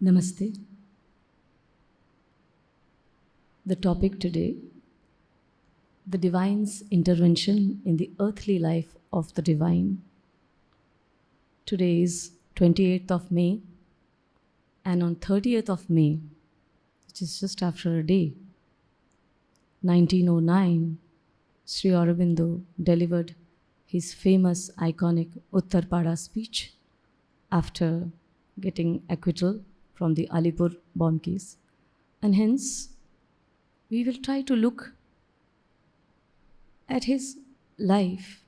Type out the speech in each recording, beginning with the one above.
Namaste. The topic today, the divine's intervention in the earthly life of the divine. Today is 28th of May, and on 30th of May, which is just after a day, 1909, Sri Aurobindo delivered his famous iconic Uttarpada speech after getting acquittal from the Alipur bomb case. And hence, we will try to look at his life.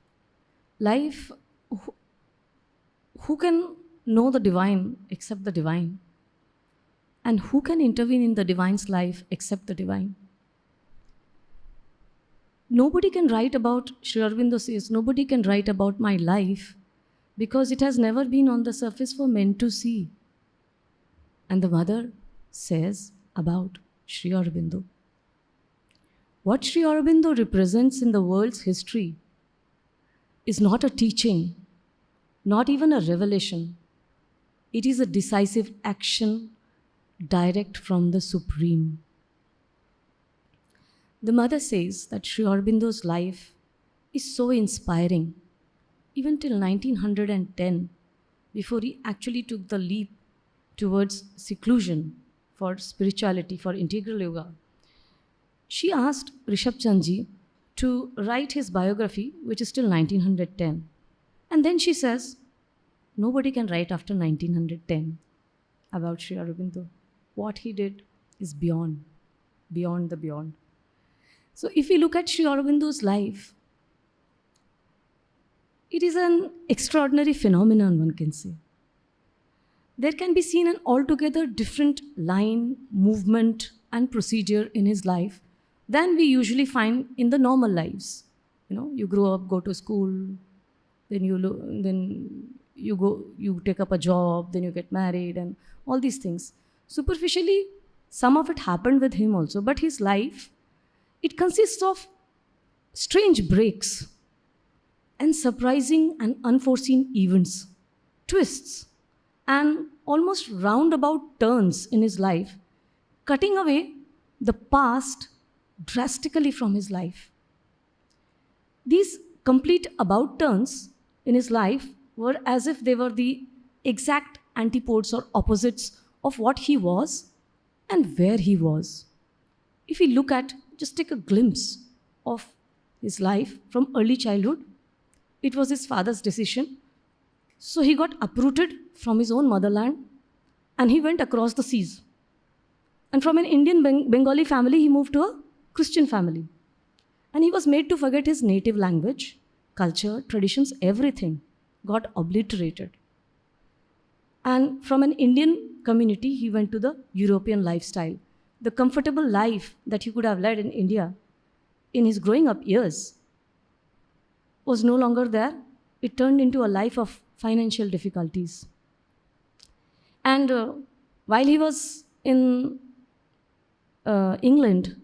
Who can know the divine except the divine? And who can intervene in the divine's life except the divine? Nobody can write about, Sri Aurobindo says, nobody can write about my life because it has never been on the surface for men to see. And the mother says about Sri Aurobindo. What Sri Aurobindo represents in the world's history is not a teaching, not even a revelation. It is a decisive action direct from the Supreme. The mother says that Sri Aurobindo's life is so inspiring, even till 1910, before he actually took the leap towards seclusion for spirituality, for integral yoga. She asked Rishabh Chandji to write his biography, which is till 1910. And then she says, nobody can write after 1910 about Sri Aurobindo. What he did is beyond the beyond. So if we look at Sri Aurobindo's life, it is an extraordinary phenomenon, one can say. There can be seen an altogether different line, movement, and procedure in his life than we usually find in the normal lives. You grow up, go to school, then you take up a job, then you get married, and all these things. Superficially, some of it happened with him also, but his life, it consists of strange breaks and surprising and unforeseen events, twists, and almost roundabout turns in his life, cutting away the past drastically from his life. These complete about turns in his life were as if they were the exact antipodes or opposites of what he was and where he was. If we look at, just take a glimpse of his life from early childhood, it was his father's decision. So he got uprooted from his own motherland and he went across the seas. And from an Indian Bengali family, he moved to a Christian family. And he was made to forget his native language, culture, traditions, everything got obliterated. And from an Indian community, he went to the European lifestyle. The comfortable life that he could have led in India in his growing up years was no longer there. It turned into a life of financial difficulties. And while he was in England,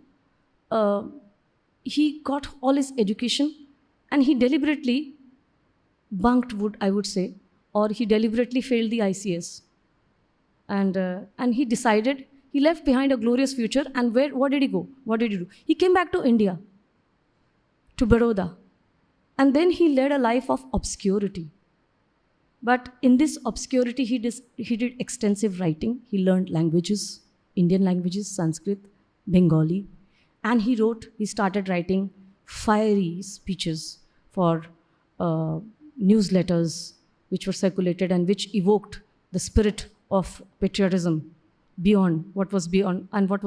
he got all his education and he deliberately bunked, I would say, or he deliberately failed the ICS. And he decided, he left behind a glorious future, and what did he go? What did he do? He came back to India, to Baroda. And then he led a life of obscurity. But in this obscurity, he did extensive writing. He learned languages, Indian languages, Sanskrit, Bengali. And he started writing fiery speeches for newsletters which were circulated and which evoked the spirit of patriotism beyond what was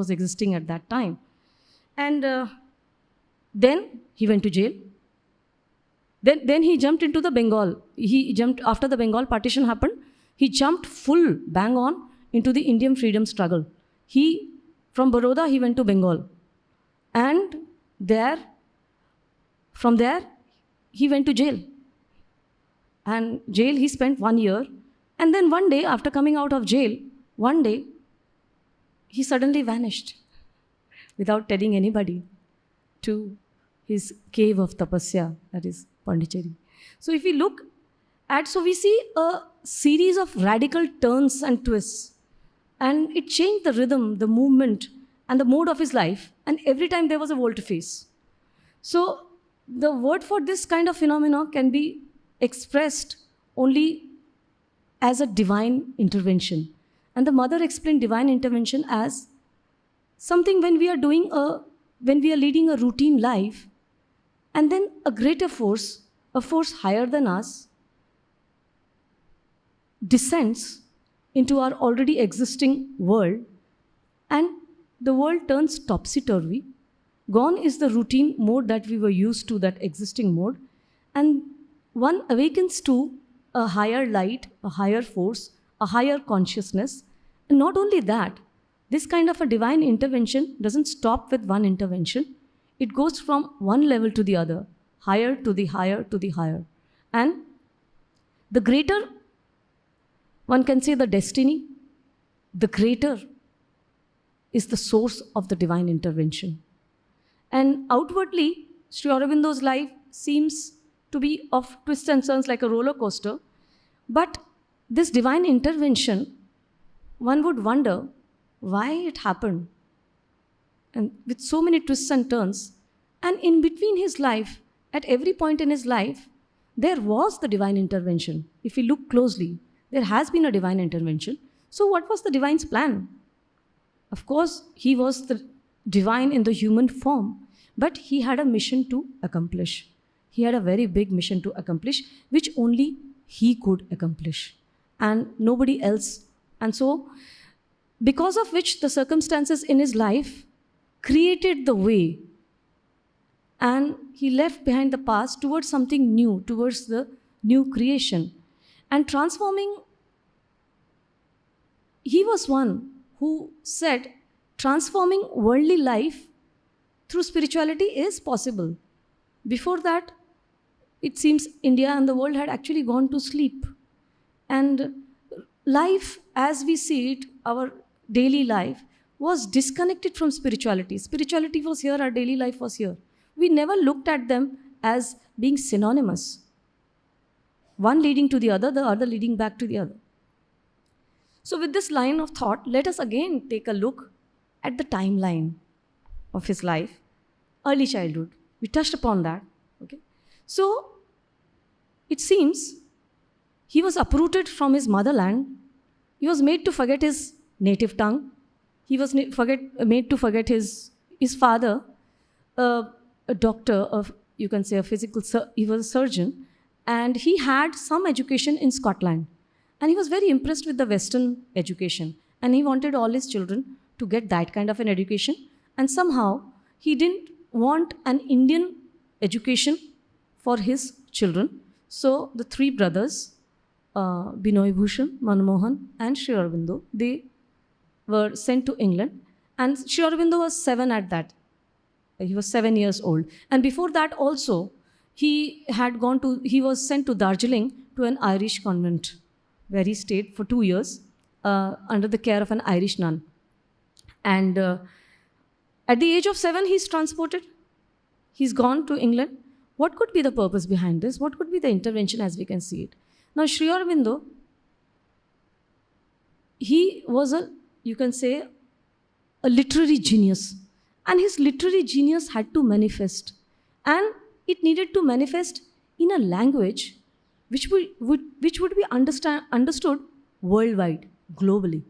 existing at that time. And then he went to jail. Then he jumped into the Bengal. He jumped, after the Bengal partition happened, he jumped full bang on into the Indian freedom struggle. From Baroda, he went to Bengal. And from there, he went to jail. And jail, he spent 1 year. And then one day, after coming out of jail, he suddenly vanished without telling anybody to his cave of tapasya, that is Pondicherry. So if we look at, so we see a series of radical turns and twists. And it changed the rhythm, the movement, and the mode of his life. And every time there was a volte-face. So the word for this kind of phenomena can be expressed only as a divine intervention. And the mother explained divine intervention as something when we are leading a routine life, and then a greater force, a force higher than us, descends into our already existing world, and the world turns topsy-turvy. Gone is the routine mode that we were used to, that existing mode, and one awakens to a higher light, a higher force, a higher consciousness. And not only that, this kind of a divine intervention doesn't stop with one intervention. It goes from one level to the other, higher to the higher to the higher. And the greater, one can say the destiny, the greater is the source of the divine intervention. And outwardly, Sri Aurobindo's life seems to be of twists and turns like a roller coaster. But this divine intervention, one would wonder why it happened. And with so many twists and turns, and in between his life, at every point in his life, there was the divine intervention. If we look closely, there has been a divine intervention. So what was the divine's plan? Of course, he was the divine in the human form, but he had a mission to accomplish. He had a very big mission to accomplish, which only he could accomplish, and nobody else. And so, because of which the circumstances in his life created the way, and he left behind the past towards something new, towards the new creation. And transforming, he was one who said, transforming worldly life through spirituality is possible. Before that, it seems India and the world had actually gone to sleep. And life, as we see it, our daily life, was disconnected from spirituality. Spirituality was here, our daily life was here. We never looked at them as being synonymous. One leading to the other leading back to the other. So with this line of thought, let us again take a look at the timeline of his life. Early childhood. We touched upon that. Okay. So it seems he was uprooted from his motherland. He was made to forget his native tongue. He was made to forget his father, a doctor, you can say he was a surgeon, and he had some education in Scotland. And he was very impressed with the Western education. And he wanted all his children to get that kind of an education. And somehow, he didn't want an Indian education for his children. So, the three brothers, Binoy Bhushan, Manmohan, and Sri Aurobindo, they were sent to England. And Sri Aurobindo was 7 at that. He was 7 years old. And before that also, he was sent to Darjeeling to an Irish convent, where he stayed for 2 years under the care of an Irish nun. And at the age of 7, he's transported. He's gone to England. What could be the purpose behind this? What could be the intervention as we can see it? Now, Sri Aurobindo, he was you can say, a literary genius. And his literary genius had to manifest. And it needed to manifest in a language which would be understood worldwide, globally.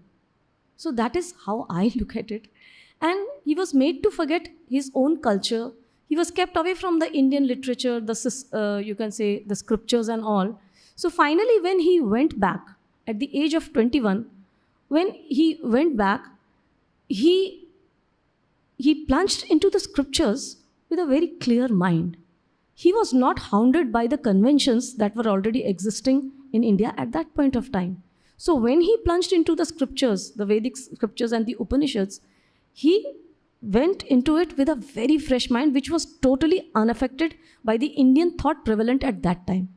So that is how I look at it. And he was made to forget his own culture. He was kept away from the Indian literature, you can say the scriptures and all. So finally, when he went back at the age of 21, when he went back, he plunged into the scriptures with a very clear mind. He was not hounded by the conventions that were already existing in India at that point of time. So when he plunged into the scriptures, the Vedic scriptures and the Upanishads, he went into it with a very fresh mind, which was totally unaffected by the Indian thought prevalent at that time.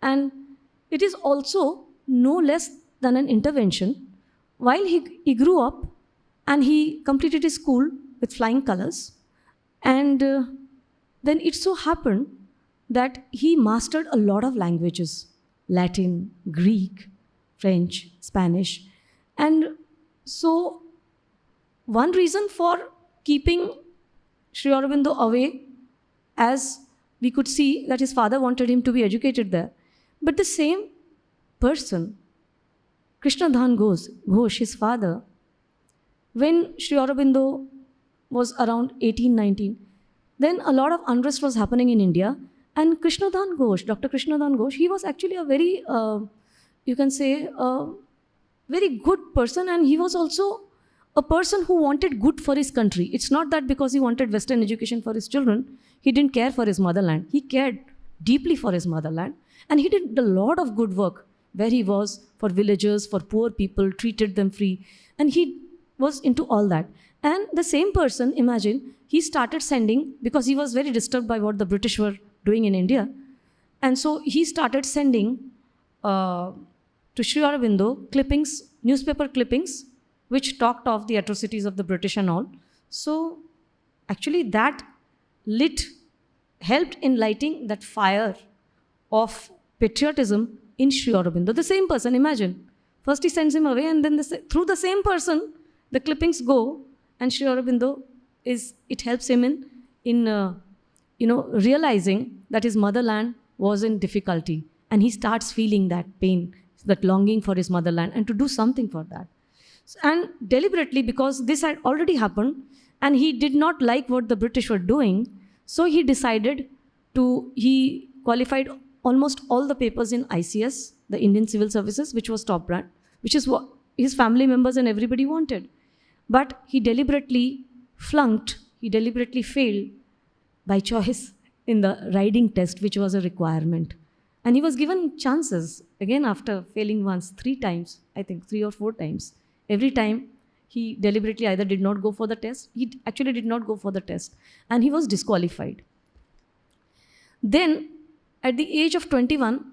And it is also no less than an intervention. While he grew up and he completed his school with flying colors, and then it so happened that he mastered a lot of languages: Latin, Greek, French, Spanish. And So, one reason for keeping Sri Aurobindo away, as we could see that his father wanted him to be educated there. But the same person, Krishnadhan Ghosh, his father, when Sri Aurobindo was around 18, 19, then a lot of unrest was happening in India. And Krishnadhan Ghosh, Dr. Krishnadhan Ghosh, he was actually a very, you can say, very good person, and he was also a person who wanted good for his country. It's not that because he wanted Western education for his children, he didn't care for his motherland. He cared deeply for his motherland, and he did a lot of good work where he was for villagers, for poor people, treated them free, and he was into all that. And the same person, imagine, he started sending, because he was very disturbed by what the British were doing in India, and so he started sending to Sri Aurobindo clippings, newspaper clippings, which talked of the atrocities of the British and all. So actually that helped in lighting that fire of patriotism in Sri Aurobindo. The same person, imagine. First he sends him away, and then through the same person, the clippings go, and Sri Aurobindo it helps him in realizing that his motherland was in difficulty, and he starts feeling that pain, that longing for his motherland, and to do something for that. And deliberately, because this had already happened, and he did not like what the British were doing, so he qualified almost all the papers in ICS, the Indian Civil Services, which was top rank, which is what his family members and everybody wanted. But he deliberately flunked, he deliberately failed by choice in the riding test, which was a requirement. And he was given chances, again after failing once, 3 times, I think 3 or 4 times. Every time he deliberately either did not go for the test, he actually did not go for the test, and he was disqualified. Then at the age of 21,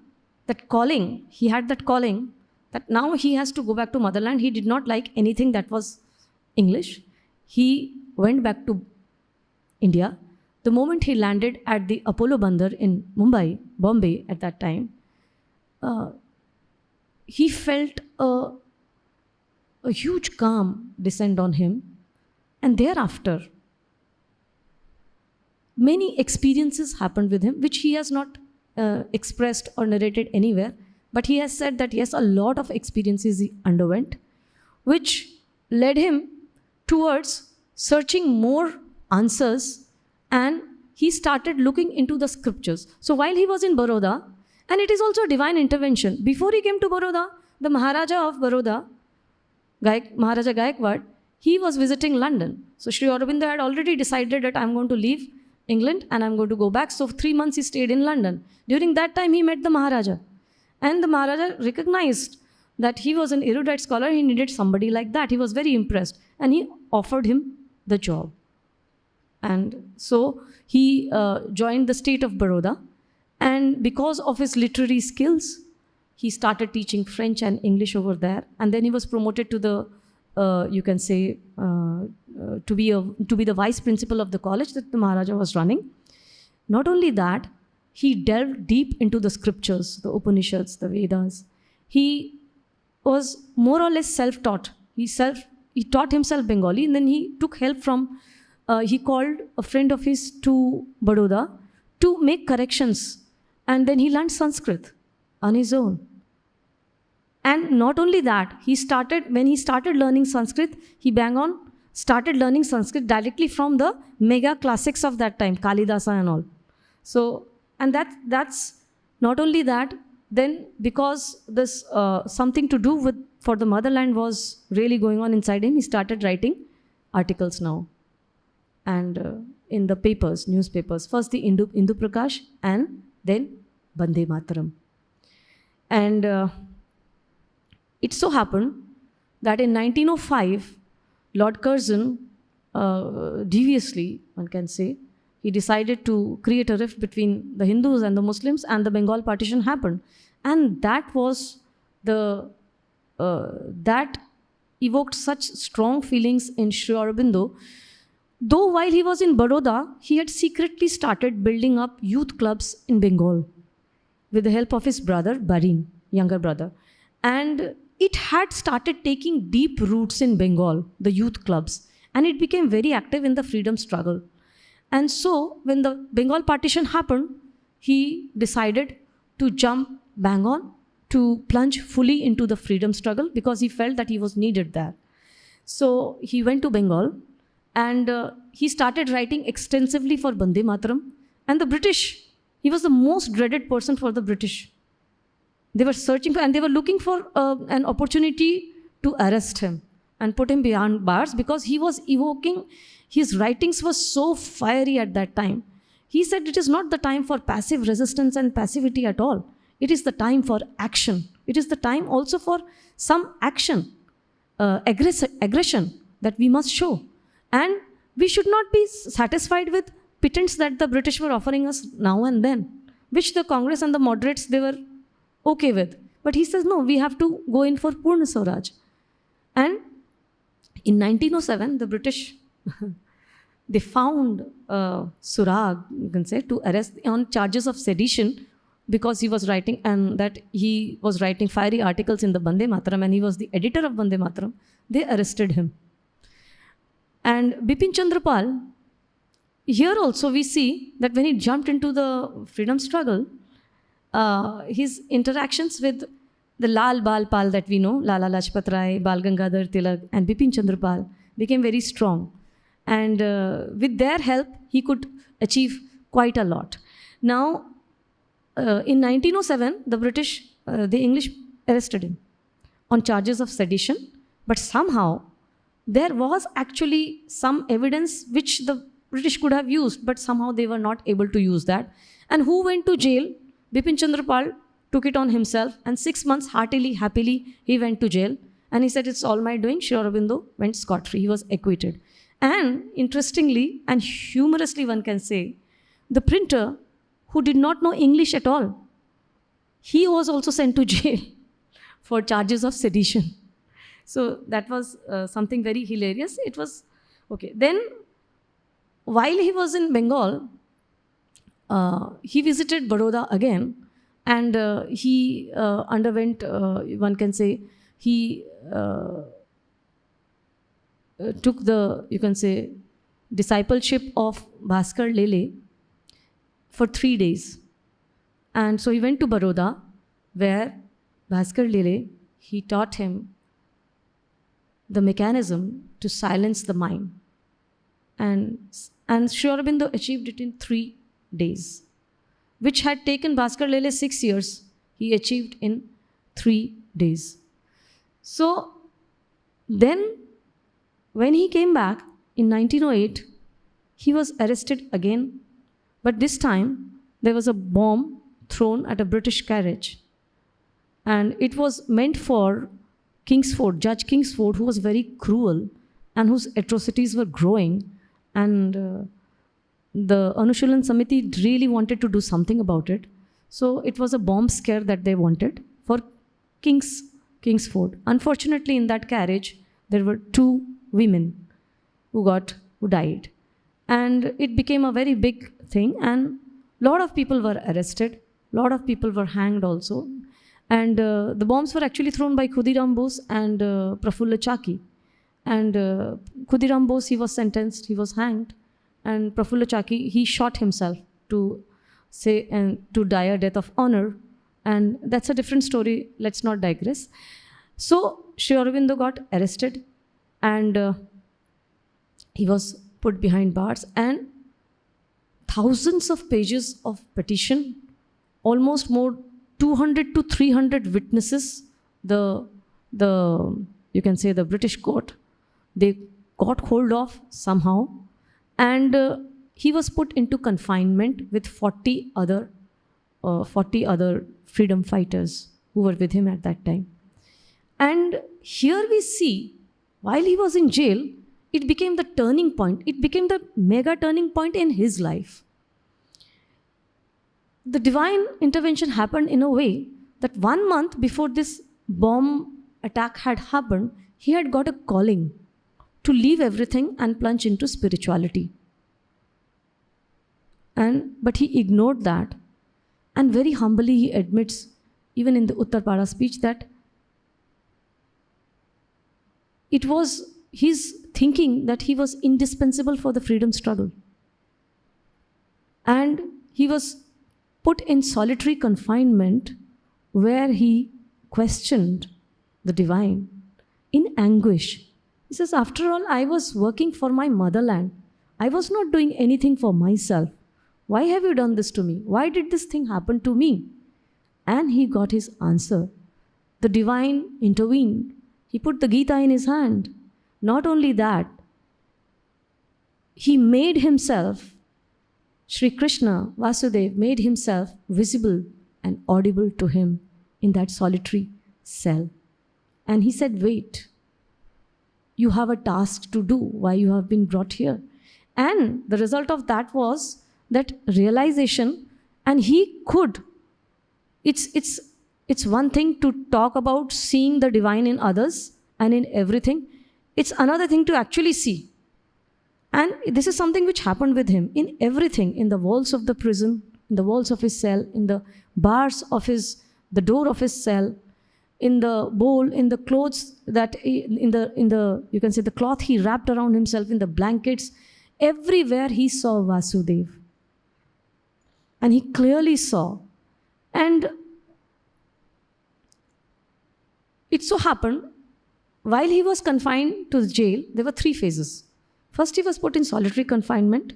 he had that calling that now he has to go back to motherland. He did not like anything that was English. He went back to India. The moment he landed at the Apollo Bandar in Bombay at that time, he felt a huge calm descend on him. And thereafter, many experiences happened with him, which he has not expressed or narrated anywhere. But he has said that yes, a lot of experiences he underwent, which led him towards searching more answers, and he started looking into the scriptures. So while he was in Baroda, and it is also a divine intervention, before he came to Baroda, the Maharaja of Baroda, Maharaja Gaikwad, he was visiting London. So Sri Aurobindo had already decided that I'm going to leave England and I'm going to go back. So 3 months he stayed in London. During that time he met the Maharaja. And the Maharaja recognized that he was an erudite scholar, he needed somebody like that. He was very impressed, and he offered him the job. And so he joined the state of Baroda, and because of his literary skills, he started teaching French and English over there. And then he was promoted to the, to be the vice principal of the college that the Maharaja was running. Not only that, he delved deep into the scriptures, the Upanishads, the Vedas. He was more or less self-taught. He taught himself Bengali, and then he took help from, he called a friend of his to Baroda to make corrections. And then he learned Sanskrit on his own. And not only that, when he started learning Sanskrit, he started learning Sanskrit directly from the mega classics of that time, Kalidasa and all. So, and that's not only that, then because this something to do for the motherland was really going on inside him, he started writing articles now. And in the newspapers, first the Hindu Prakash, and then Bande Mataram. And it so happened that in 1905, Lord Curzon, deviously, one can say, he decided to create a rift between the Hindus and the Muslims, and the Bengal partition happened. And that was that evoked such strong feelings in Sri Aurobindo. Though while he was in Baroda, he had secretly started building up youth clubs in Bengal with the help of his brother, Barin, younger brother. And it had started taking deep roots in Bengal, the youth clubs, and it became very active in the freedom struggle. And so, when the Bengal partition happened, he decided to jump bang on, to plunge fully into the freedom struggle because he felt that he was needed there. So, he went to Bengal and he started writing extensively for Bande Mataram. And the British, he was the most dreaded person for the British. They were searching for, and they were looking for an opportunity to arrest him and put him behind bars because he was evoking, his writings were so fiery at that time. He said it is not the time for passive resistance and passivity at all. It is the time for action. It is the time also for some action, aggression that we must show. And we should not be satisfied with pittance that the British were offering us now and then, which the Congress and the moderates, they were okay with. But he says, no, we have to go in for Purna Swaraj. And in 1907, the British, they found Surag, you can say, to arrest on charges of sedition because he was writing, and that he was writing fiery articles in the Bande Mataram, and he was the editor of Bande Mataram. They arrested him. And Bipin Chandra Pal, here also we see that when he jumped into the freedom struggle, his interactions with the Lal Bal Pal that we know, Lala Lajpat Rai, Bal Gangadhar Tilak, and Bipin Chandra Pal, became very strong. And with their help, he could achieve quite a lot. Now, in 1907, the British, the English arrested him on charges of sedition, but somehow there was actually some evidence which the British could have used, but somehow they were not able to use that. And who went to jail? Bipin Chandra Pal took it on himself, and 6 months, heartily, happily, he went to jail. And he said, it's all my doing. Sri Aurobindo went scot-free. He was acquitted. And interestingly and humorously, one can say, the printer, who did not know English at all, he was also sent to jail for charges of sedition. So that was something very hilarious. It was, okay. Then, while he was in Bengal, he visited Baroda again, and he underwent, one can say, he took the, you can say, discipleship of Bhaskar Lele for 3 days. And so he went to Baroda, where Bhaskar Lele, he taught him the mechanism to silence the mind. And Sri Aurobindo achieved it in 3 days, which had taken Bhaskar Lele 6 years. He achieved in 3 days. So then, when he came back in 1908, he was arrested again, but this time there was a bomb thrown at a British carriage, and it was meant for Kingsford, Judge Kingsford, who was very cruel and whose atrocities were growing, and the Anushulan Samiti really wanted to do something about it. So it was a bomb scare that they wanted for Kingsford. Unfortunately, in that carriage, there were 2 women who died. And it became a very big thing, and a lot of people were arrested, a lot of people were hanged also. And the bombs were actually thrown by Khudiram Bose and Prafulla Chaki. And Khudiram Bose, he was sentenced, he was hanged. And Prafulla Chaki, he shot himself to die a death of honor. And that's a different story, let's not digress. So Sri Aurobindo got arrested, and he was put behind bars, and thousands of pages of petition, almost more 200 to 300 witnesses, you can say the British court, they got hold of somehow, and he was put into confinement with 40 other freedom fighters who were with him at that time. And here we see, while he was in jail, it became the turning point. It became the mega turning point in his life. The divine intervention happened in a way that 1 month before this bomb attack had happened, he had got a calling to leave everything and plunge into spirituality. But he ignored that, and very humbly he admits, even in the Uttar Pada speech, that it was his thinking that he was indispensable for the freedom struggle. And he was put in solitary confinement where he questioned the divine in anguish. He says, after all, I was working for my motherland. I was not doing anything for myself. Why have you done this to me? Why did this thing happen to me? And he got his answer. The divine intervened. He put the Gita in his hand. Not only that, he made himself, Sri Krishna, Vasudev, made himself visible and audible to him in that solitary cell. And he said, wait, you have a task to do, why you have been brought here. And the result of that was that realization, and he could. It's one thing to talk about seeing the divine in others and in everything. It's another thing to actually see. And this is something which happened with him in everything, in the walls of the prison, in the walls of his cell, in the bars of the door of his cell, in the bowl, in the clothes that, in the you can say the cloth he wrapped around himself, in the blankets, everywhere he saw Vasudev. And he clearly saw. And it so happened, while he was confined to the jail, there were 3 phases. First, he was put in solitary confinement,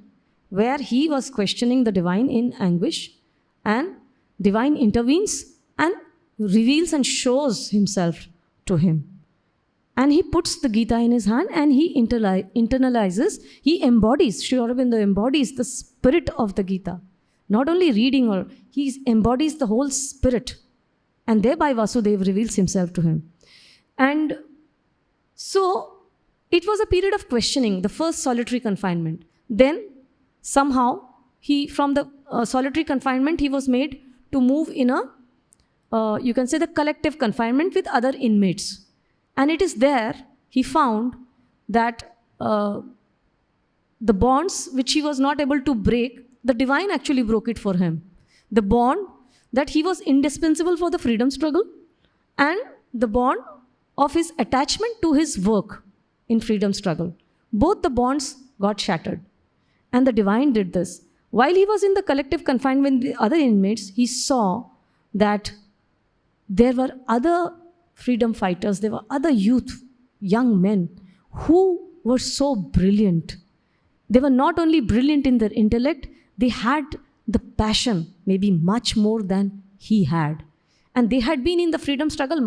where he was questioning the divine in anguish, and divine intervenes and reveals and shows himself to him. And he puts the Gita in his hand and he internalizes, he embodies, Sri Aurobindo embodies the spirit of the Gita. Not only reading, or he embodies the whole spirit. And thereby Vasudeva reveals himself to him. And so it was a period of questioning, the first solitary confinement. Then somehow from the solitary confinement, he was made to move in you can say the collective confinement with other inmates. And it is there he found that the bonds which he was not able to break, the divine actually broke it for him. The bond that he was indispensable for the freedom struggle, and the bond of his attachment to his work in freedom struggle. Both the bonds got shattered. And the divine did this. While he was in the collective confinement with the other inmates, he saw that there were other freedom fighters, there were other young men who were so brilliant. They were not only brilliant in their intellect, they had the passion, maybe much more than he had. And they had been in the freedom struggle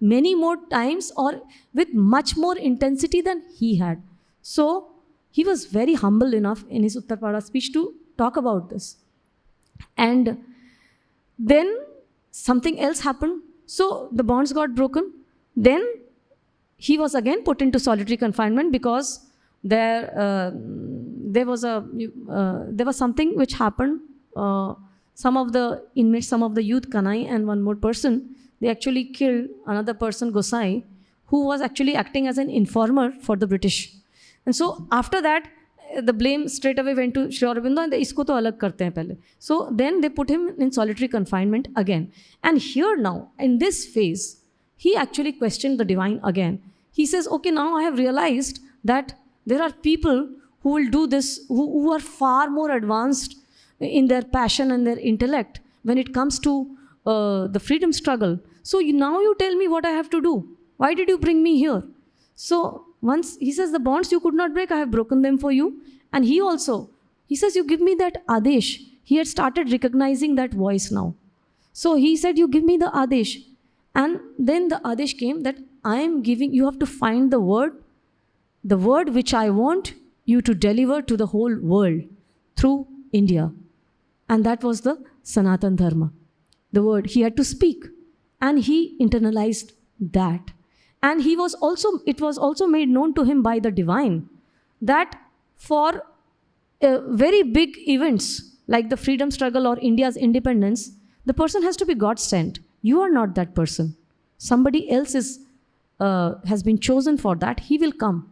many more times, or with much more intensity than he had. So he was very humble enough in his Uttarpada speech to talk about this. And then something else happened. So the bonds got broken. Then he was again put into solitary confinement because there was something which happened. Some of the inmates, some of the youth Kanai and one more person, they actually killed another person, Gosai, who was actually acting as an informer for the British. And so after that, the blame straight away went to Sri Aurobindo, and isko to alag karte hain pehle. So then they put him in solitary confinement again. And here now, in this phase, he actually questioned the divine again. He says, okay, now I have realized that there are people who will do this, who are far more advanced in their passion and their intellect when it comes to the freedom struggle. So now you tell me what I have to do. Why did you bring me here? So once he says, the bonds you could not break, I have broken them for you. And he says, you give me that Adesh. He had started recognizing that voice now. So he said, you give me the Adesh. And then the Adesh came that I am giving, you have to find the word which I want you to deliver to the whole world through India. And that was the Sanatan Dharma. The word he had to speak. And he internalized that. And it was also made known to him by the divine that for very big events like the freedom struggle or India's independence, the person has to be God sent. You are not that person. Somebody else has been chosen for that. He will come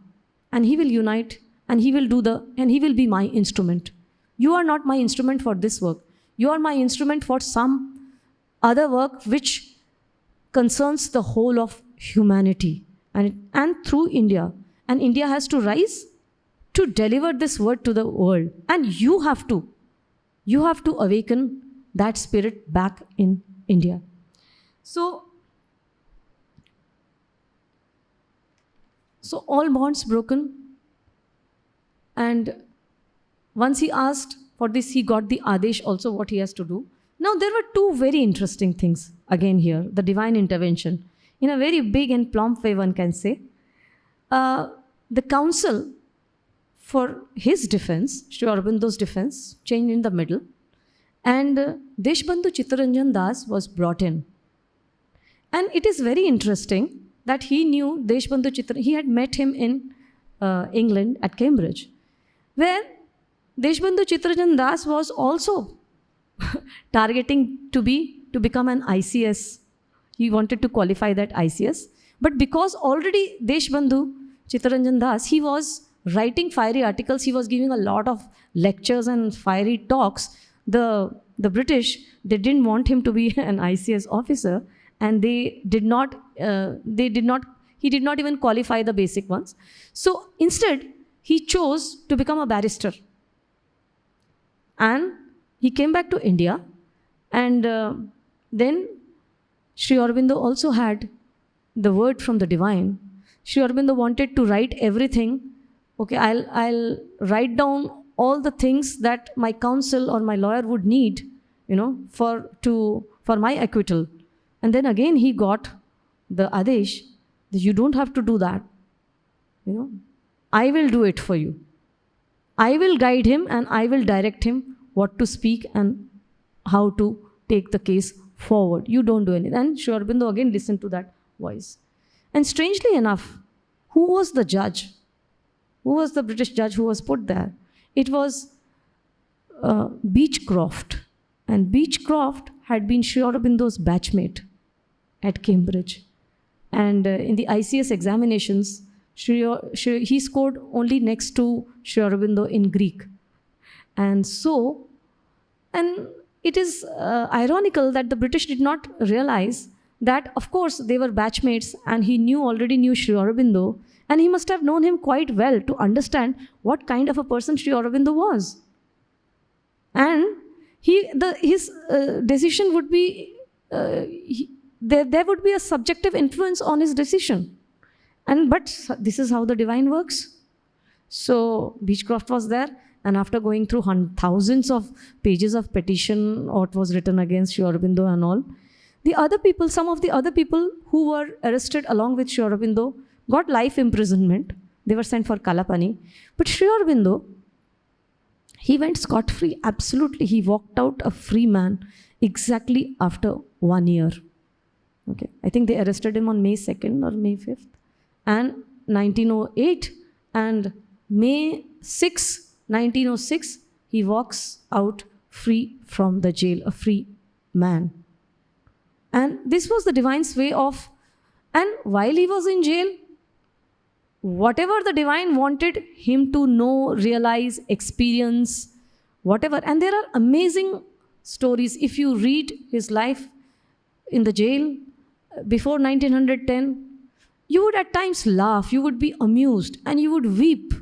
and he will unite and he will be my instrument. You are not my instrument for this work. You are my instrument for some other work which concerns the whole of humanity. and through India. And India has to rise to deliver this word to the world. And you have to awaken that spirit back in India. So all bonds broken, and once he asked for this, he got the Adesh also, what he has to do. Now, there were two very interesting things again here, the divine intervention. In a very big and plump way, one can say. The council for his defense, Sri Aurobindo's defense, changed in the middle. And Deshbandhu Chittaranjan Das was brought in. And it is very interesting that he knew Deshbandhu Chittaranjan. He had met him in England at Cambridge, where Deshbandhu Chittaranjan Das was also targeting to become an ICS. He wanted to qualify that ICS. But because already Deshbandhu Chittaranjan Das, he was writing fiery articles, he was giving a lot of lectures and fiery talks. The British, they didn't want him to be an ICS officer, and he did not even qualify the basic ones. So instead, he chose to become a barrister. And he came back to India, and then Sri Aurobindo also had the word from the divine. Sri Aurobindo wanted to write everything. Okay, I'll write down all the things that my counsel or my lawyer would need, for my acquittal. And then again he got the Adesh that you don't have to do that. I will do it for you. I will guide him and I will direct him what to speak and how to take the case forward. You don't do anything. And Sri Aurobindo again listened to that voice. And strangely enough, who was the judge? Who was the British judge who was put there? It was Beechcroft. And Beechcroft had been Sri Aurobindo's batchmate at Cambridge. And in the ICS examinations, he scored only next to Sri Aurobindo in Greek. And it is ironical that the British did not realize that, of course, they were batchmates, and he already knew Sri Aurobindo, and he must have known him quite well to understand what kind of a person Sri Aurobindo was. And his decision would be, there would be a subjective influence on his decision. But this is how the divine works. So Beechcroft was there, and after going through thousands of pages of petition, what was written against Sri Aurobindo and all, some of the other people who were arrested along with Sri Aurobindo got life imprisonment. They were sent for Kalapani. But Sri Aurobindo, he went scot-free, absolutely. He walked out a free man exactly after 1 year. Okay, I think they arrested him on May 2nd or May 5th. And 1908, and May 6, 1906, he walks out free from the jail, a free man. And this was the divine's way of, and while he was in jail, whatever the divine wanted him to know, realize, experience, whatever. And there are amazing stories. If you read his life in the jail before 1910, you would at times laugh, you would be amused, and you would weep.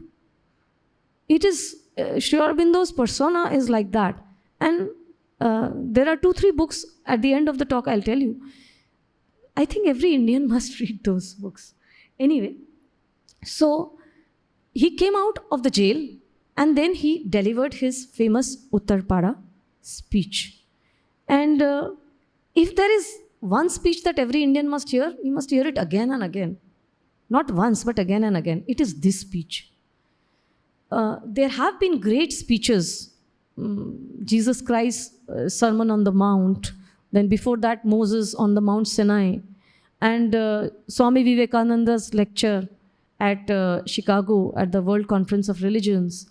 It is, Sri Aurobindo's persona is like that. And there are 2-3 books at the end of the talk, I'll tell you. I think every Indian must read those books. Anyway, so he came out of the jail, and then he delivered his famous Uttarpada speech. And if there is one speech that every Indian must hear, he must hear it again and again. Not once, but again and again. It is this speech. There have been great speeches. Jesus Christ's Sermon on the Mount. Then before that, Moses on the Mount Sinai. And Swami Vivekananda's lecture at Chicago at the World Conference of Religions.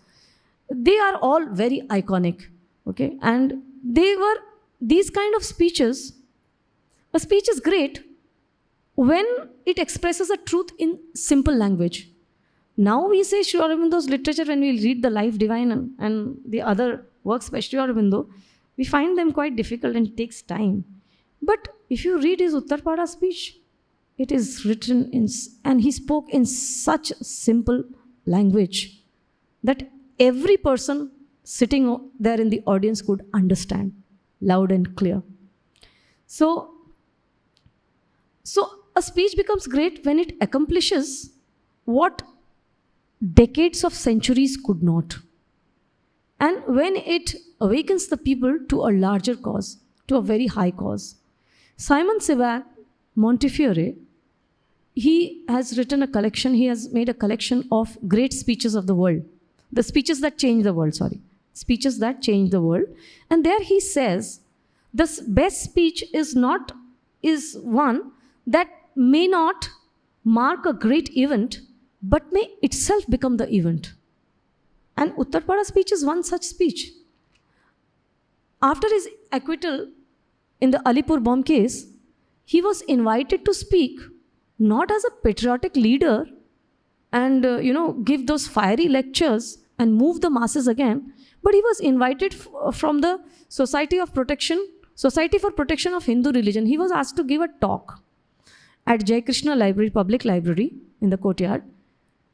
They are all very iconic. Okay? And they were these kind of speeches. A speech is great when it expresses a truth in simple language. Now we say Sri Aurobindo's literature, when we read the Life Divine and the other works by Sri Aurobindo, we find them quite difficult and it takes time. But if you read his Uttarpada speech, it is written in, and he spoke in such simple language that every person sitting there in the audience could understand loud and clear. So a speech becomes great when it accomplishes what decades of centuries could not. And when it awakens the people to a larger cause, to a very high cause. Simon Sebag Montefiore, he has written a collection, he has made a collection of great speeches of the world. The speeches that change the world, Speeches that change the world. And there he says, the best speech is one that may not mark a great event, but may itself become the event. And Uttarpada speech is one such speech. After his acquittal in the Alipur bomb case, he was invited to speak not as a patriotic leader and give those fiery lectures and move the masses again, but he was invited from the Society for Protection of Hindu Religion. He was asked to give a talk at Jai Krishna Library, public library in the courtyard,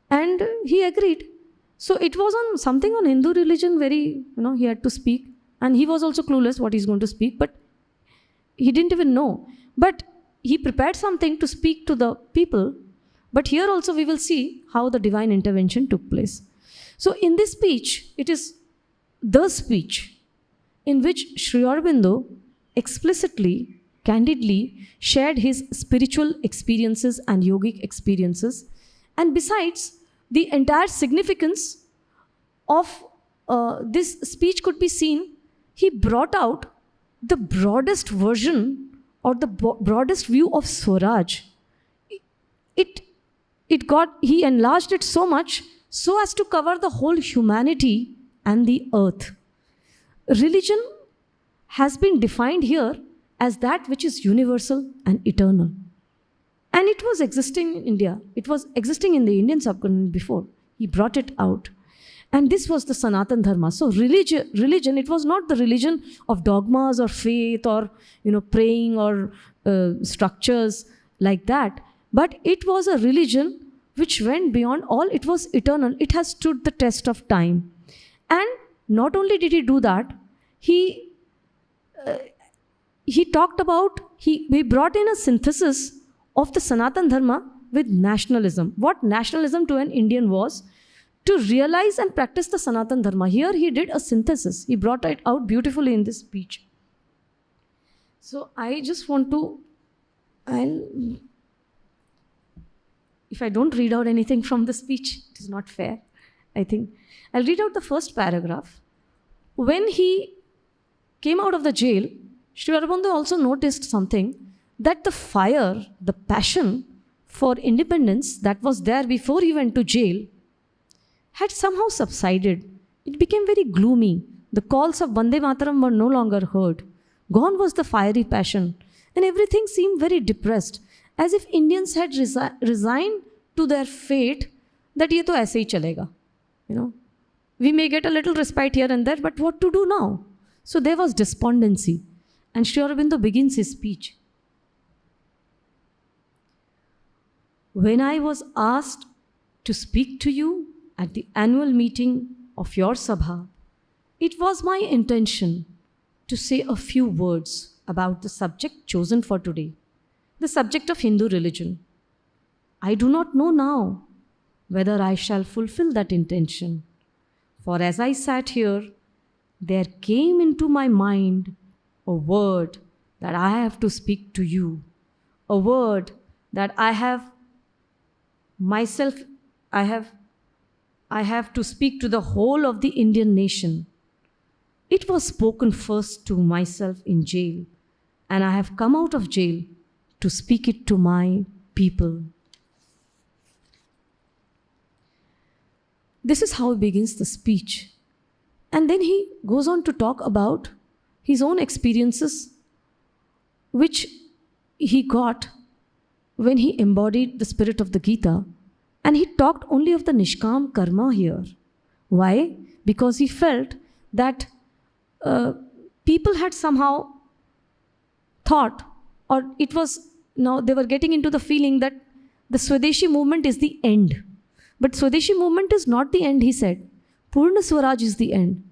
and he agreed. So it was on something on Hindu religion, he had to speak, and he was also clueless what he's going to speak, but he didn't even know. But he prepared something to speak to the people. But here also we will see how the divine intervention took place. So in this speech, it is the speech in which Sri Aurobindo explicitly, candidly shared his spiritual experiences and yogic experiences. And besides, the entire significance of this speech could be seen. He brought out the broadest version or the broadest view of Swaraj. He enlarged it so much so as to cover the whole humanity and the earth. Religion has been defined here as that which is universal and eternal. And it was existing in India. It was existing in the Indian subcontinent before. He brought it out. And this was the Sanatan Dharma. So religion, it was not the religion of dogmas or faith or, praying or structures like that. But it was a religion which went beyond all. It was eternal. It has stood the test of time. And not only did he do that, he talked about, he brought in a synthesis of the Sanatan Dharma with nationalism. What nationalism to an Indian was, to realize and practice the Sanatan Dharma. Here he did a synthesis. He brought it out beautifully in this speech. So I just want to, if I don't read out anything from the speech, it is not fair, I think. I'll read out the first paragraph. When he came out of the jail, Sri Aurobindo also noticed something, that the fire, the passion for independence that was there before he went to jail had somehow subsided. It became very gloomy. The calls of Vande Mataram were no longer heard. Gone was the fiery passion, and everything seemed very depressed, as if Indians had resigned to their fate that ye to aise hi chalega. We may get a little respite here and there, but what to do now? So there was despondency. And Sri Aurobindo begins his speech. When I was asked to speak to you at the annual meeting of your Sabha, it was my intention to say a few words about the subject chosen for today, the subject of Hindu religion. I do not know now whether I shall fulfill that intention, for as I sat here, there came into my mind a word that I have to speak to you, a word that I have to speak to the whole of the Indian nation. It was spoken first to myself in jail, and I have come out of jail to speak it to my people. This is how he begins the speech. And then he goes on to talk about his own experiences, which he got when he embodied the spirit of the Gita. And he talked only of the Nishkam Karma here. Why? Because he felt that people had somehow thought, or it was now they were getting into the feeling that the Swadeshi movement is the end. But Swadeshi movement is not the end, he said. Purna Swaraj is the end.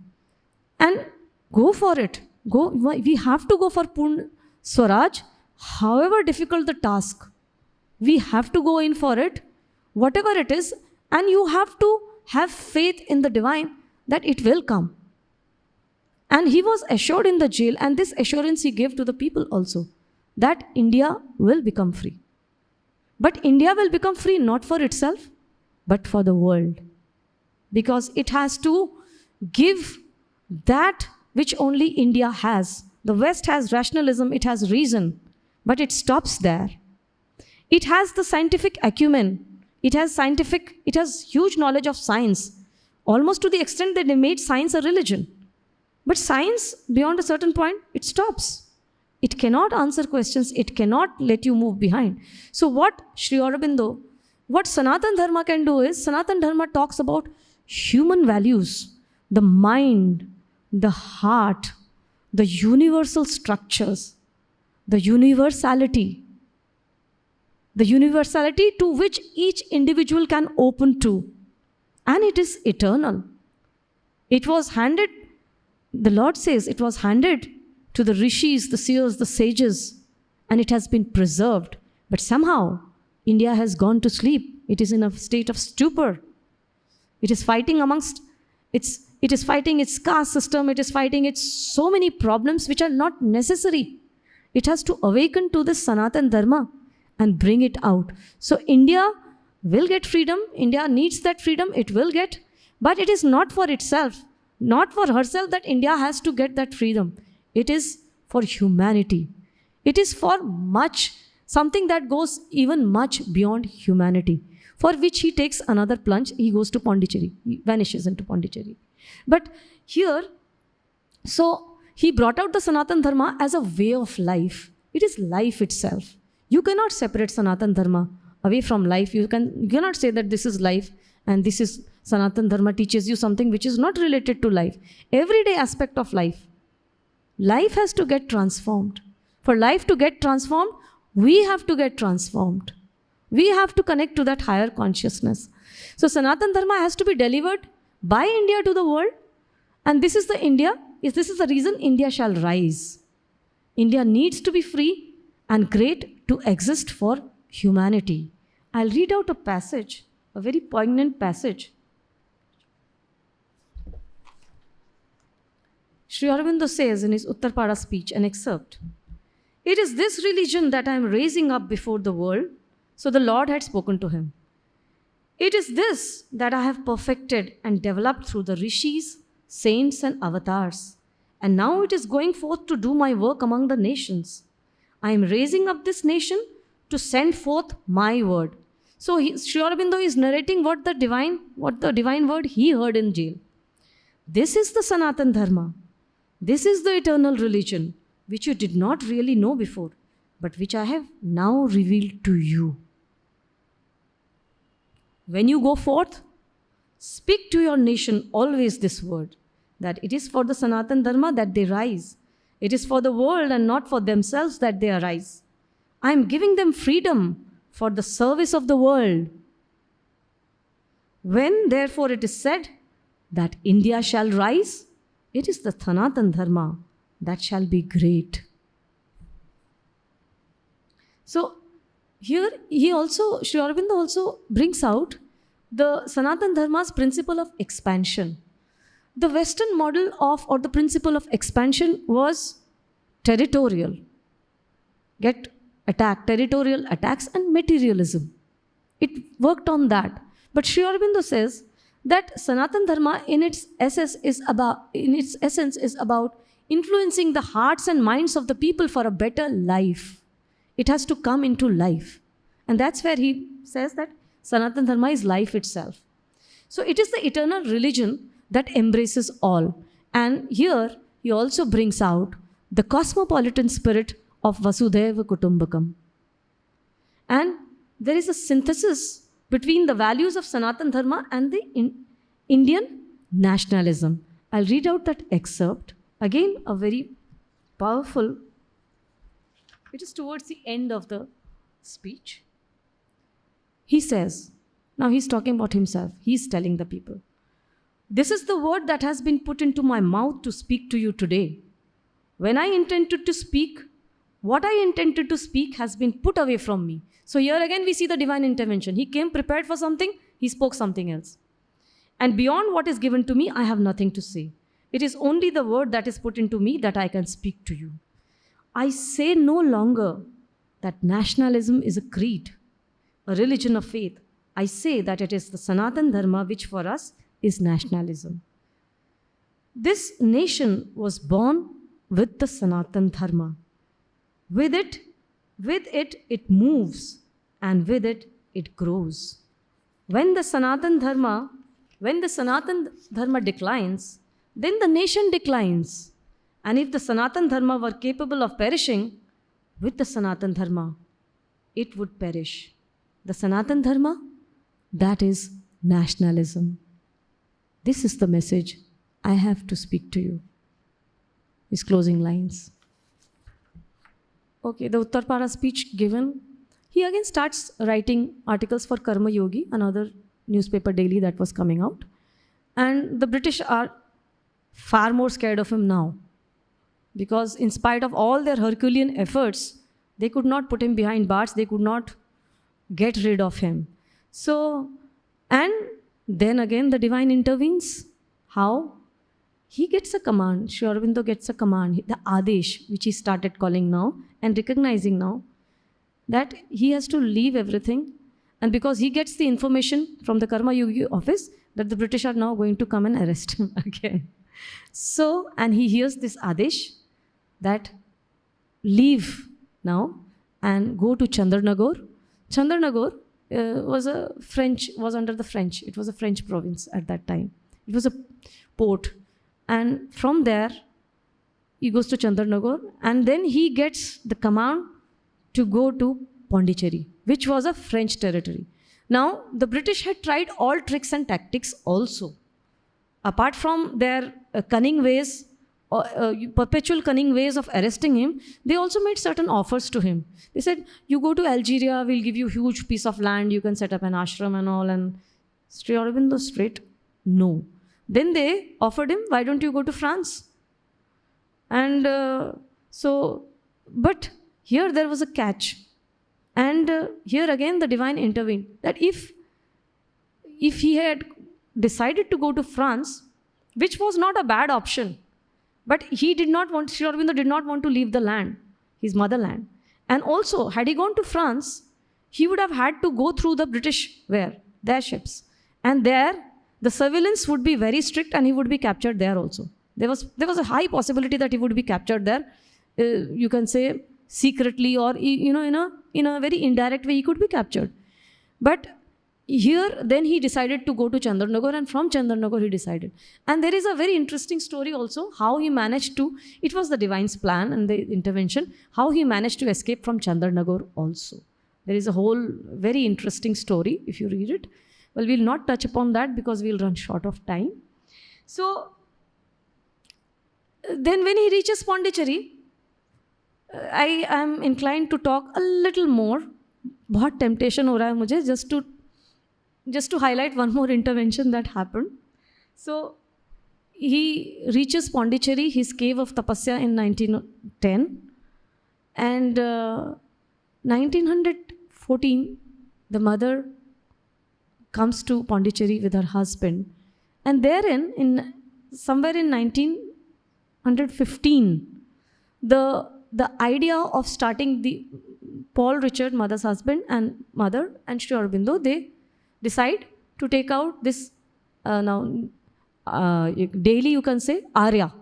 And go for it. We have to go for Purna Swaraj, however difficult the task. We have to go in for it, whatever it is, and you have to have faith in the divine that it will come. And he was assured in the jail, and this assurance he gave to the people also, that India will become free. But India will become free not for itself, but for the world. Because it has to give that which only India has. The West has rationalism, it has reason, but it stops there. It has the scientific acumen. It has huge knowledge of science, almost to the extent that they made science a religion. But science, beyond a certain point, it stops. It cannot answer questions. It cannot let you move behind. So what Sri Aurobindo, what Sanatan Dharma can do is, Sanatan Dharma talks about human values, the mind, the heart, the universal structures, the universality to which each individual can open to. And it is eternal. It was handed, the Lord says, it was handed to the rishis, the seers, the sages, and it has been preserved. But somehow, India has gone to sleep. It is in a state of stupor. It is fighting it is fighting its caste system, it is fighting its so many problems which are not necessary. It has to awaken to this Sanatan Dharma and bring it out. So India will get freedom. India needs that freedom. It will get. But it is not for itself, not for herself that India has to get that freedom. It is for humanity. It is for something that goes even much beyond humanity, for which he takes another plunge. He goes to Pondicherry. He vanishes into Pondicherry. But here, so he brought out the Sanatan Dharma as a way of life. It is life itself. You cannot separate Sanatan Dharma away from life. You cannot say that this is life and this is Sanatan Dharma teaches you something which is not related to life. Everyday aspect of life. Life has to get transformed. For life to get transformed, we have to get transformed. We have to connect to that higher consciousness. So Sanatan Dharma has to be delivered by India to the world. And this is the reason India shall rise. India needs to be free and great to exist for humanity. I'll read out a passage, a very poignant passage. Sri Aurobindo says in his Uttarpada speech, an excerpt, "It is this religion that I am raising up before the world." So the Lord had spoken to him. "It is this that I have perfected and developed through the rishis, saints and avatars. And now it is going forth to do my work among the nations. I am raising up this nation to send forth my word." So Sri Aurobindo is narrating what the divine word he heard in jail. This is the Sanatan Dharma. This is the eternal religion, which you did not really know before, but which I have now revealed to you. When you go forth, speak to your nation always this word, that it is for the Sanatan Dharma that they rise. It is for the world and not for themselves that they arise. I am giving them freedom for the service of the world. When therefore it is said that India shall rise, it is the Sanatan Dharma that shall be great. So here Sri Aurobindo also brings out the Sanatan Dharma's principle of expansion. The Western model or the principle of expansion was territorial. Territorial attacks and materialism. It worked on that. But Sri Aurobindo says that Sanatan Dharma in its essence is about influencing the hearts and minds of the people for a better life. It has to come into life. And that's where he says that Sanatan Dharma is life itself. So it is the eternal religion that embraces all. And here he also brings out the cosmopolitan spirit of Vasudhaiva Kutumbakam. And there is a synthesis between the values of Sanatan Dharma and the Indian nationalism. I'll read out that excerpt. Again, a very powerful, it is towards the end of the speech. He says, now he's talking about himself, he's telling the people, "This is the word that has been put into my mouth to speak to you today. When I intended to speak, what I intended to speak has been put away from me." So here again we see the divine intervention. He came prepared for something, he spoke something else. "And beyond what is given to me, I have nothing to say. It is only the word that is put into me that I can speak to you. I say no longer that nationalism is a creed, a religion of faith. I say that it is the Sanatan Dharma which for us is nationalism. This nation was born with the Sanatan Dharma. With it, it moves, and with it, it grows. When the Sanatan Dharma declines, then the nation declines. And if the Sanatan Dharma were capable of perishing, with the Sanatan Dharma, it would perish. The Sanatan Dharma, that is nationalism. This is the message I have to speak to you." His closing lines. Okay, the Uttarpara speech given. He again starts writing articles for Karma Yogi, another newspaper daily that was coming out. And the British are far more scared of him now, because in spite of all their Herculean efforts, they could not put him behind bars, they could not get rid of him. So, and then again the divine intervenes. How? He gets a command, Sri Aurobindo gets a command, the Adesh, which he started calling now and recognizing now, that he has to leave everything. And because he gets the information from the Karma Yogi office that the British are now going to come and arrest him again. So, and he hears this Adesh that leave now and go to Chandarnagore. Chandarnagore was under the French. It was a French province at that time. It was a port. And from there, he goes to Chandarnagore, and then he gets the command to go to Pondicherry, which was a French territory. Now, the British had tried all tricks and tactics also. Apart from their cunning ways, perpetual cunning ways of arresting him, they also made certain offers to him. They said, "You go to Algeria, we'll give you a huge piece of land, you can set up an ashram and all." And Sri Aurobindo straight, no. Then they offered him, "Why don't you go to France?" And but here there was a catch. And here again the divine intervened, that if he had decided to go to France, which was not a bad option, but Sri Aurobindo did not want to leave the land, his motherland. And also, had he gone to France, he would have had to go through the British, their ships. And there, the surveillance would be very strict, and he would be captured there also. There was a high possibility that he would be captured there. You can say secretly, or in a very indirect way he could be captured. But here then he decided to go to Chandarnagore, and from Chandarnagore he decided. And there is a very interesting story also, how he managed to, it was the divine's plan and the intervention, how he managed to escape from Chandarnagore also. There is a whole very interesting story if you read it. Well, we'll not touch upon that because we'll run short of time. So then when he reaches Pondicherry, I am inclined to talk a little more. बहुत temptation हो रहा है मुझे just to highlight one more intervention that happened. So he reaches Pondicherry, his cave of Tapasya, in 1910. And 1914, the mother comes to Pondicherry with her husband. And therein, somewhere in 1915, the idea of starting the Paul Richard, mother's husband, and mother, and Sri Aurobindo, they decide to take out this daily, you can say, Arya,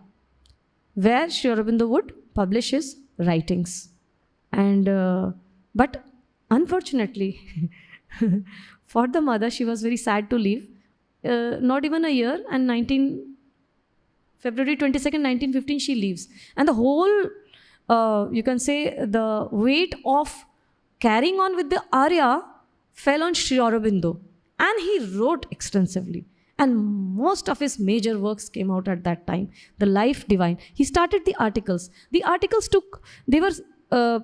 where Sri Aurobindo would publish his writings. And but unfortunately, for the mother, she was very sad to leave. Not even a year, and February 22nd, 1915, she leaves. And the whole, you can say, the weight of carrying on with the Arya fell on Sri Aurobindo. And he wrote extensively. And most of his major works came out at that time. The Life Divine. He started the articles. The articles they were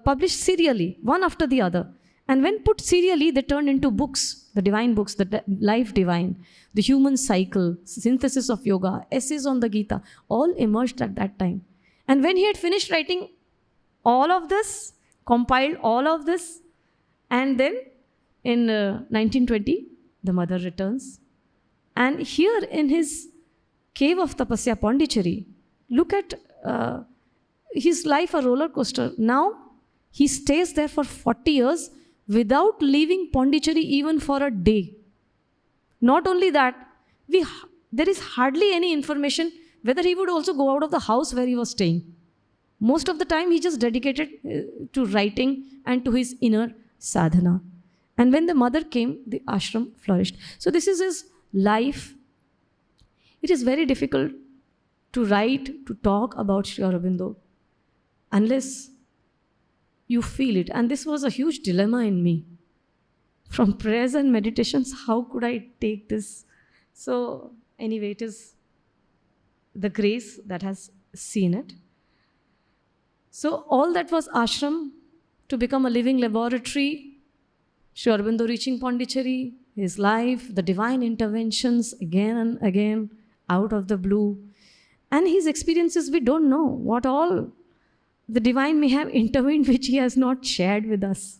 published serially, one after the other. And when put serially, they turned into books, the divine books, the life divine, the human cycle, synthesis of yoga, essays on the Gita, all emerged at that time. And when he had finished writing all of this, compiled all of this, and then in 1920, the mother returns. And here in his cave of Tapasya, Pondicherry, look at his life, a roller coaster. Now, he stays there for 40 years without leaving Pondicherry even for a day. Not only that, there is hardly any information whether he would also go out of the house where he was staying. Most of the time, he just dedicated to writing and to his inner sadhana. And when the mother came, the ashram flourished. So this is his life. It is very difficult to write, to talk about Sri Aurobindo unless you feel it. And this was a huge dilemma in me. From prayers and meditations, how could I take this? So anyway, it is the grace that has seen it. So all that was ashram to become a living laboratory, Sri Aurobindo reaching Pondicherry, his life, the divine interventions again and again out of the blue. And his experiences, we don't know what all the divine may have intervened, which he has not shared with us.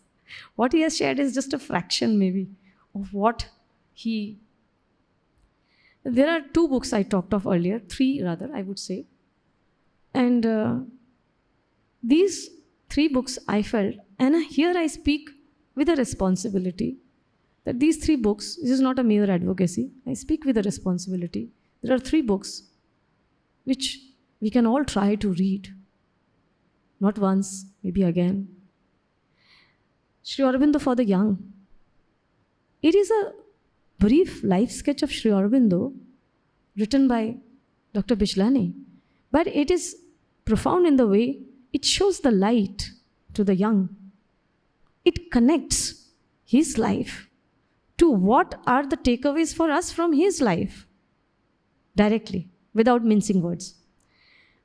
What he has shared is just a fraction maybe of what he... There are 2 books I talked of earlier, 3 rather, I would say. And these 3 books I felt, and here I speak with a responsibility, that these 3 books, this is not a mere advocacy, I speak with a responsibility. There are 3 books which we can all try to read. Not once, maybe again. Sri Aurobindo for the Young. It is a brief life sketch of Sri Aurobindo written by Dr. Bijlani, but it is profound in the way it shows the light to the young. It connects his life to what are the takeaways for us from his life directly, without mincing words.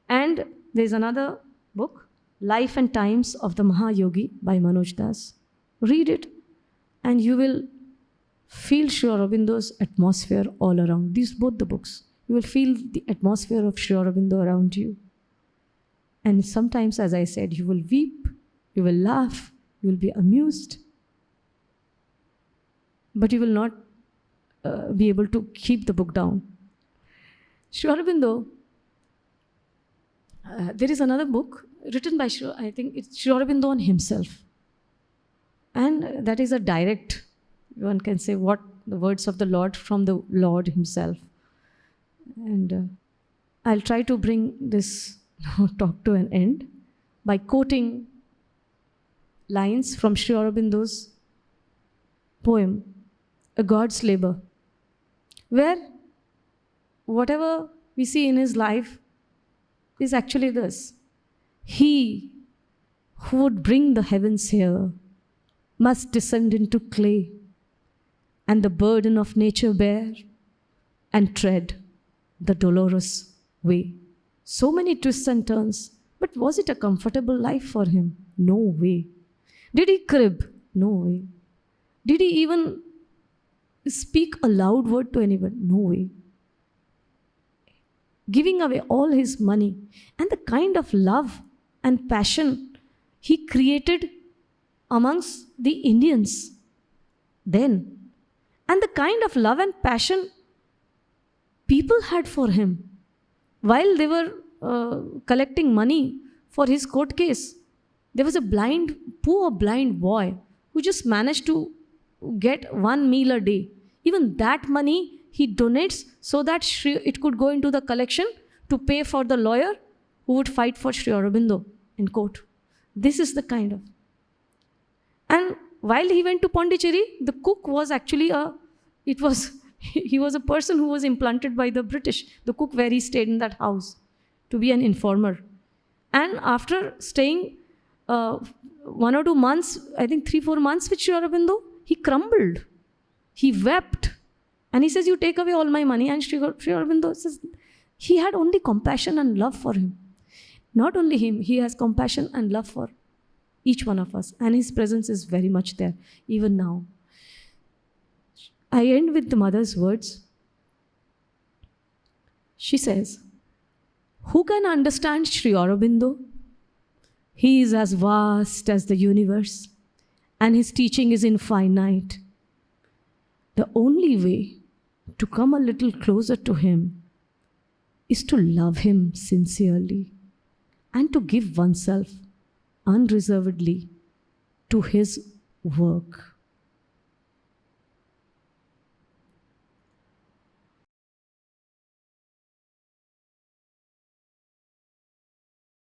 And there is another book, Life and Times of the Mahayogi by Manoj Das. Read it and you will feel Sri Aurobindo's atmosphere all around. These both the books. You will feel the atmosphere of Sri Aurobindo around you. And sometimes, as I said, you will weep, you will laugh, you will be amused. But you will not be able to keep the book down. Sri Aurobindo, there is another book written by I think it's Sri Aurobindo on himself. And that is a direct, one can say, what the words of the Lord from the Lord himself. And I'll try to bring this talk to an end by quoting lines from Sri Aurobindo's poem, A God's Labor, where whatever we see in his life is actually this. He who would bring the heavens here must descend into clay and the burden of nature bear and tread the dolorous way. So many twists and turns, but was it a comfortable life for him? No way. Did he crib? No way. Did he even speak a loud word to anyone? No way. Giving away all his money and the kind of love and passion he created amongst the Indians then, and the kind of love and passion people had for him while they were collecting money for his court case. There was a poor blind boy who just managed to get 1 meal a day. Even that money he donates so that it could go into the collection to pay for the lawyer who would fight for Sri Aurobindo in court. This is the kind of... And while he went to Pondicherry, the cook was actually he was a person who was implanted by the British, the cook where he stayed in that house, to be an informer. And after staying 1 or 2 months, I think 3-4 months with Sri Aurobindo, he crumbled. He wept. And he says, you take away all my money. And Sri Aurobindo says, he had only compassion and love for him. Not only him, he has compassion and love for each one of us, and his presence is very much there, even now. I end with the mother's words. She says, "Who can understand Sri Aurobindo? He is as vast as the universe, and his teaching is infinite. The only way to come a little closer to him is to love him sincerely and to give oneself unreservedly to his work."